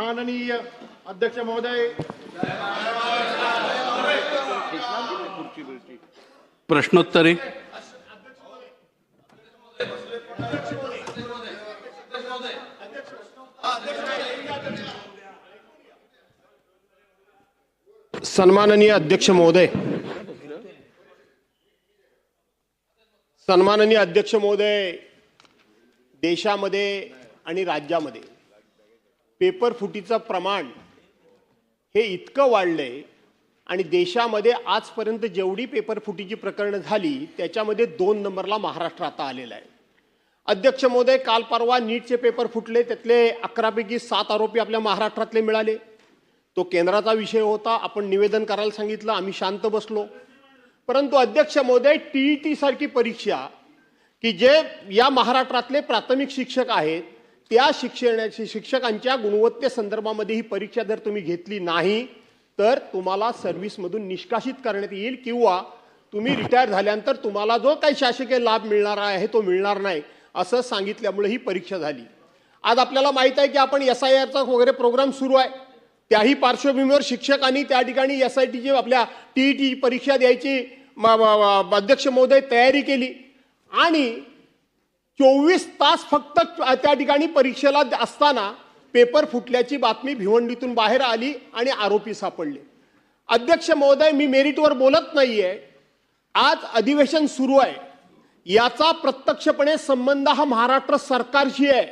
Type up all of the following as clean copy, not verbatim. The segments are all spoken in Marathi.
माननीय अध्यक्ष महोदय, प्रश्नोत्तरी सन्माननीय अध्यक्ष महोदय, देशामध्ये आणि राज्यामध्ये पेपर फुटीचं प्रमाण हे इतकं वाढलंय आणि देशामध्ये आजपर्यंत जेवढी पेपर फुटीची प्रकरणं झाली त्याच्यामध्ये 2 नंबरला महाराष्ट्र आता आलेला आहे. अध्यक्ष महोदय, काल परवा नीटचे पेपर फुटले, त्यातले 11 पैकी 7 आरोपी आपल्या महाराष्ट्रातले मिळाले. तो केंद्राचा विषय होता, आपण निवेदन करायला सांगितलं, आम्ही शांत बसलो. परंतु अध्यक्ष महोदय, टीईटी सारखी परीक्षा की जे या महाराष्ट्रातले प्राथमिक शिक्षक आहेत त्या शिक्षकांच्या गुणवत्तेसंदर्भामध्ये ही परीक्षा जर तुम्ही घेतली नाही तर तुम्हाला सर्व्हिसमधून निष्कासित करण्यात येईल किंवा तुम्ही रिटायर झाल्यानंतर तुम्हाला जो काही शासकीय लाभ मिळणार आहे तो मिळणार नाही असं सांगितल्यामुळे ही परीक्षा झाली. आज आपल्याला माहित आहे की आपण SIRचा वगैरे प्रोग्राम सुरू आहे. त्याही पार्श्वभूमीवर शिक्षकांनी त्या ठिकाणी SITची आपल्या TET परीक्षा द्यायची अध्यक्ष महोदय तयारी केली आणि 24 तास फक्त त्या ठिकाणी परीक्षेला असताना पेपर फुटल्याची बातमी भिवंडीतून बाहेर आली आणि आरोपी सापडले. अध्यक्ष महोदय, मी मेरिटवर बोलत नाहीये. आज अधिवेशन सुरू आहे, याचा प्रत्यक्षपणे संबंध हा महाराष्ट्र सरकारशी आहे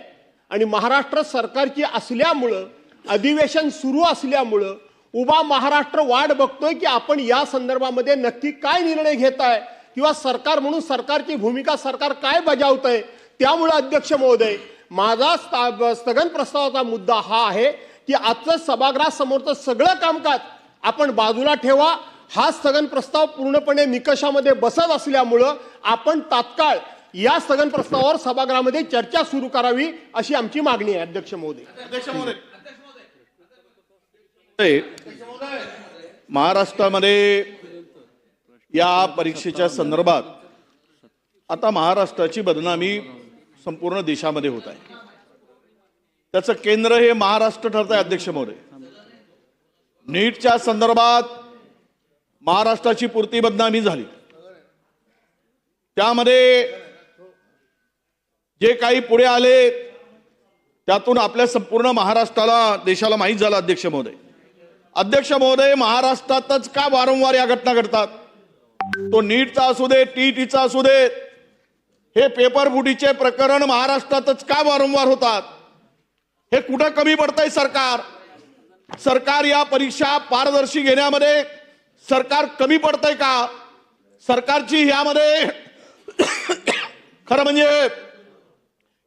आणि महाराष्ट्र सरकारची असल्यामुळं अधिवेशन सुरू असल्यामुळं उभा महाराष्ट्र वाट बघतोय की आपण या संदर्भामध्ये नक्की काय निर्णय घेताय किंवा सरकार म्हणून सरकारची भूमिका सरकार काय बजावतंय. त्यामुळे अध्यक्ष महोदय, माझा स्थगन प्रस्तावाचा मुद्दा हा आहे की आजचं सभागृहासमोरचं सगळं कामकाज आपण बाजूला ठेवा. हा स्थगन प्रस्ताव पूर्णपणे निकषामध्ये बसत असल्यामुळं आपण तात्काळ या स्थगन प्रस्तावावर सभागृहामध्ये चर्चा सुरू करावी अशी आमची मागणी आहे. अध्यक्ष महोदय, महाराष्ट्रामध्ये या परीक्षेच्या संदर्भात आता महाराष्ट्राची बदनामी संपूर्ण देशामध्ये होत आहे. त्याचं केंद्र हे महाराष्ट्र ठरत आहे. अध्यक्ष महोदय, नीटच्या संदर्भात महाराष्ट्राची पुरती बदनामी झाली. त्यामध्ये जे काही पुढे आले त्यातून आपल्या संपूर्ण महाराष्ट्राला देशाला माहीत झालं. अध्यक्ष महोदय, महाराष्ट्रातच का वारंवार या घटना घडतात? तो नीटचा असू दे, TETचा असू दे, हे पेपर फुटीचे प्रकरण महाराष्ट्रातच का वारंवार होतात? हे कुठं कमी पडतंय सरकार? सरकार या परीक्षा पारदर्शी घेण्यामध्ये सरकार कमी पडतंय का? सरकारची यामध्ये खरं म्हणजे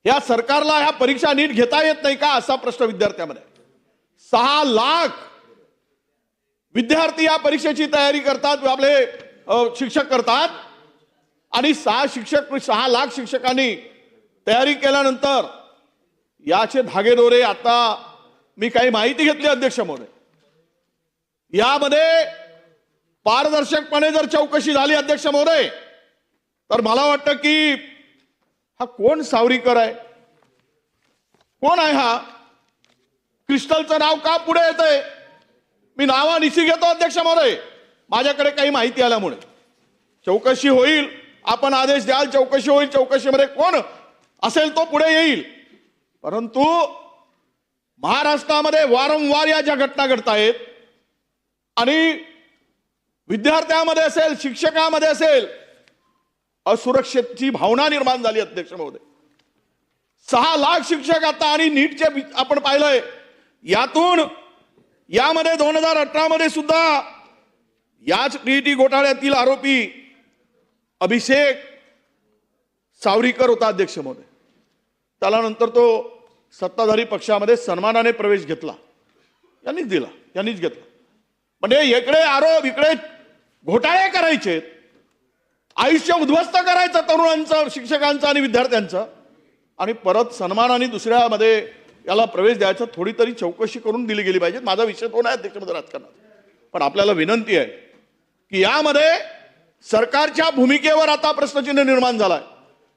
या सरकारला ह्या परीक्षा नीट घेता येत नाही का असा प्रश्न विद्यार्थ्यांमध्ये. 6 लाख विद्यार्थी या परीक्षेची तयारी करतात, आपले शिक्षक करतात आणि 6 लाख शिक्षकांनी तयारी केल्यानंतर याचे धागेदोरे आता मी काही माहिती घेतली. अध्यक्ष महोदय, यामध्ये पारदर्शकपणे जर चौकशी झाली अध्यक्ष महोदय तर मला वाटतं की हा कोण सावरीकर आहे, कोण आहे हा? क्रिस्टलचं नाव का पुढे येतंय? मी नावानिशी घेतो अध्यक्ष महोदय, माझ्याकडे काही माहिती आल्यामुळे. चौकशी होईल, आपण आदेश द्याल, चौकशी होईल, चौकशीमध्ये कोण असेल तो पुढे येईल. परंतु महाराष्ट्रामध्ये वारंवार या ज्या घटना घडत आहेत आणि विद्यार्थ्यांमध्ये असेल, शिक्षकांमध्ये असेल, असुरक्षेची भावना निर्माण झाली. अध्यक्ष महोदय, 6 लाख शिक्षक आता आणि नीटचे आपण पाहिलंय, यातून यामध्ये 2018 मध्ये सुद्धा याच TET घोटाळ्यातील आरोपी अभिषेक सावरीकर होता. अध्यक्ष महोदय, त्याला नंतर तो सत्ताधारी पक्षामध्ये सन्मानाने प्रवेश घेतला, यांनीच घेतला. म्हणजे इकडे आरोप, इकडे घोटाळे करायचे, आयुष्य उद्ध्वस्त करायचं तरुणांचं, शिक्षकांचं आणि विद्यार्थ्यांचं, आणि परत सन्मानाने दुसऱ्यामध्ये याला प्रवेश द्यायचा. थोडी तरी चौकशी करून दिली गेली पाहिजे. माझा विषय तो नाही अध्यक्ष महोदय राजकारणात, पण आपल्याला विनंती आहे की यामध्ये सरकारच्या भूमिकेवर आता प्रश्नचिन्ह निर्माण झालाय.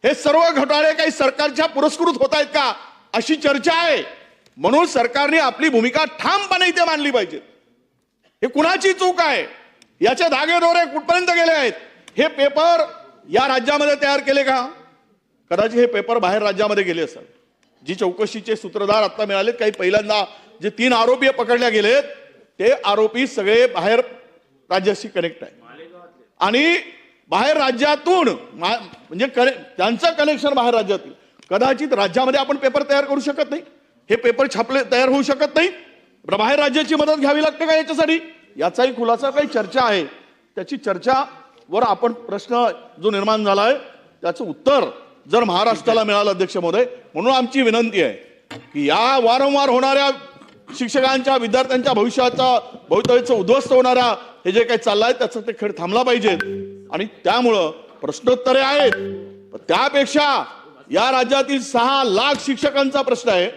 हे सर्व घोटाळे काही सरकारच्या पुरस्कृत होत आहेत का अशी चर्चा आहे. म्हणून सरकारने आपली भूमिका ठामपणे इथे मांडली पाहिजे. हे कुणाची चूक आहे, याचे धागेदोरे कुठपर्यंत गेले आहेत? हे पेपर या राज्यामध्ये तयार केले का? कदाचित हे पेपर बाहेर राज्यामध्ये गेले असतात. जी चौकशीचे सूत्रधार आता मिळालेत, काही पहिल्यांदा जे 3 आरोपी पकडले गेलेत ते आरोपी सगळे बाहेर राज्याशी कनेक्ट आहे आणि बाहेर राज्यातून म्हणजे त्यांचं कनेक्शन बाहेर राज्यातील. कदाचित राज्यामध्ये आपण पेपर तयार करू शकत नाही, हे पेपर छापले तयार होऊ शकत नाही, बाहेर राज्याची मदत घ्यावी लागते का याच्यासाठी? याचाही खुलासा काही चर्चा आहे, त्याची चर्चावर आपण प्रश्न जो निर्माण झाला आहे त्याचं उत्तर जर महाराष्ट्राला मिळालं अध्यक्ष महोदय. म्हणून आमची विनंती आहे की या वारंवार होणाऱ्या शिक्षकांच्या विद्यार्थ्यांच्या भवितव्याचं उद्ध्वस्त होणाऱ्या हे जे काही चाललंय त्याचा ते खेळ थांबला पाहिजे. आणि त्यामुळं प्रश्नोत्तरे आहेत, पण त्यापेक्षा या राज्यातील 6 लाख शिक्षकांचा प्रश्न आहे,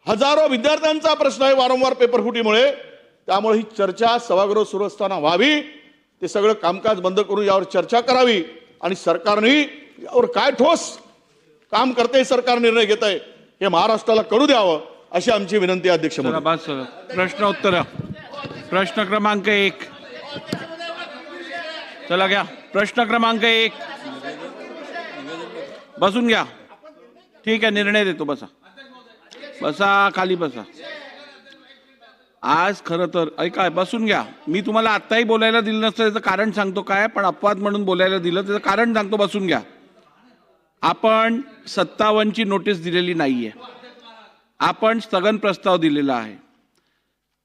हजारो विद्यार्थ्यांचा प्रश्न आहे वारंवार पेपरफुटीमुळे. त्यामुळे ही चर्चा सभागृह सुरू असताना व्हावी, ते सगळं कामकाज बंद करून यावर चर्चा करावी आणि सरकारने यावर काय ठोस काम करते, सरकार निर्णय घेत आहे हे महाराष्ट्राला कळू द्यावं अशी आमची विनंती आहे अध्यक्ष महोदय. बस प्रश्न उत्तर. प्रश्न क्रमांक 1 चला घ्या. प्रश्न क्रमांक 1 बसून घ्या. ठीक आहे, निर्णय देतो. बसा बसा, खाली बसा. आज खरं तर ऐका, बसून घ्या. मी तुम्हाला आत्ताही बोलायला दिलं नसतं त्याचं कारण सांगतो काय, पण अपवाद म्हणून बोलायला दिलं त्याचं कारण सांगतो. बसून घ्या. आपण 57ची नोटीस दिलेली नाहीये, आपण स्थगन प्रस्ताव दिलेला आहे.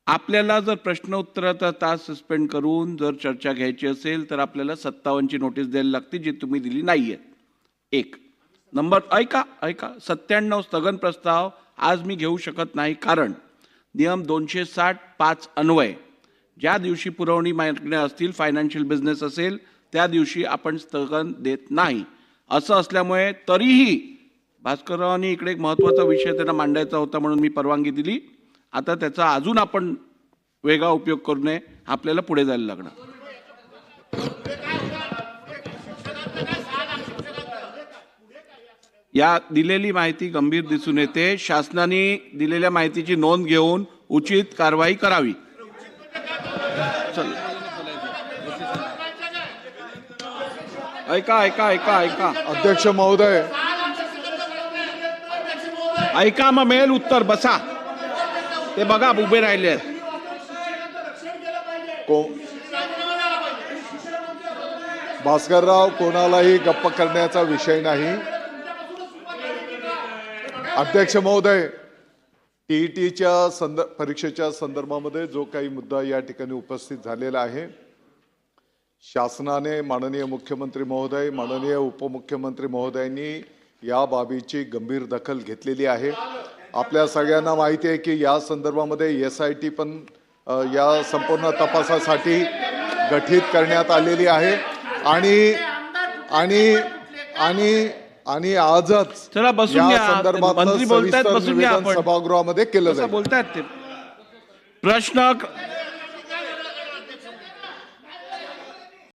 आपल्याला जर प्रश्न उत्तराचा तास सस्पेंड करून जर चर्चा घ्यायची असेल तर आपल्याला 57ची नोटीस द्यायला लागते, जी तुम्ही दिली नाहीये. 1 नंबर ऐका 97 स्थगन प्रस्ताव आज मी घेऊ शकत नाही, कारण नियम 260(5) अन्वय ज्या दिवशी पुरवणी मागण्या असतील, फायनान्शियल बिझनेस असेल, त्या दिवशी आपण स्थगन देत नाही. असं असल्यामुळे तरीही भास्कररावांनी इकडे एक महत्त्वाचा विषय त्यांना मांडायचा होता म्हणून मी परवानगी दिली. आता त्याचा अजून आपण वेगळा उपयोग करू नये, आपल्याला पुढे जायला लागणार. या दिलेली माहिती गंभीर दिसून येते. शासनाने दिलेल्या माहितीची नोंद घेऊन उचित कारवाई करावी. ऐका अध्यक्ष महोदय, ऐका मग मिळेल उत्तर. बसा. ते बघा उभे राहिले आहेत. भास्करराव, कोणालाही गप्प करण्याचा विषय नाही. अध्यक्ष महोदय, टीईटीच्या परीक्षेच्या संदर्भामध्ये जो काही मुद्दा या ठिकाणी उपस्थित झालेला आहे, शासनाने माननीय मुख्यमंत्री महोदय, माननीय उपमुख्यमंत्री महोदयांनी या बाबीची गंभीर दखल घेतलेली आहे. आपल्या सगळ्यांना माहिती आहे की या संदर्भामध्ये SIT पण या संपूर्ण तपासासाठी गठीत करण्यात आलेली आहे आणि आणि आणि आणि आजच चला बसून या घ्या. संदर्भात मंत्री बोलतायत, बसून घ्या आपण. सभागृहामध्ये केलं जाईल. बोलतायत ते प्रश्न